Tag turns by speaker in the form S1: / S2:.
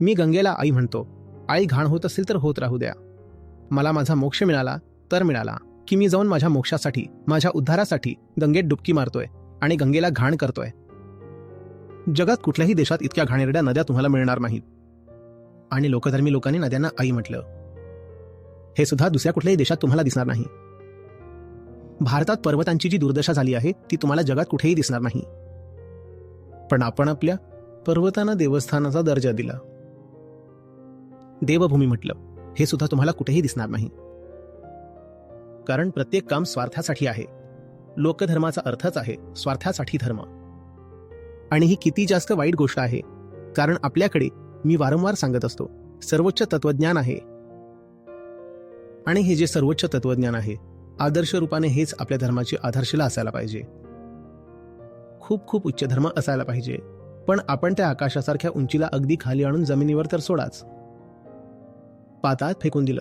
S1: मी गंगेला आई म्हणतो, आई घाण होत असेल तर होत राहू द्या. मला माझा मोक्ष मिळाला तर मिळाला, की मी जाऊन माझ्या मोक्षासाठी, माझ्या उद्धारासाठी गंगेत डुबकी मारतोय आणि गंगेला घाण करतोय. जगात कुठल्याही देशात इतक्या घाणेरड्या नद्या तुम्हाला मिळणार नाहीत. आणि लोकधर्मी लोकांनी नद्यांना आई म्हटलं. हे सुद्धा दुसऱ्या कुठल्याही देशात तुम्हाला दिसणार नाही. भारतात पर्वतांची जी दुर्दशा झाली आहे ती तुम्हाला जगात कुठेही दिसणार नाही. पण आपण आपल्या पर्वतांना देवस्थानाचा दर्जा दिला. देवभूमी म्हटलं. हे सुद्धा तुम्हाला कुठेही दिसणार नाही. कारण प्रत्येक काम स्वार्थासाठी आहे. लोकधर्माचा अर्थच आहे स्वार्थासाठी धर्म. आणि ही किती जास्त वाईट गोष्ट आहे, कारण आपल्याकडे, मी वारंवार सांगत असतो, सर्वोच्च तत्वज्ञान आहे. आणि हे जे सर्वोच्च तत्वज्ञान आहे, आदर्श रूपाने हेच आपल्या धर्माची आधारशिला असायला पाहिजे. खूप खूप उच्च धर्म असायला पाहिजे. पण आपण त्या आकाशासारख्या उंचीला अगदी खाली आणून जमिनीवर तर सोडाच, पाताळात फेकून दिलं.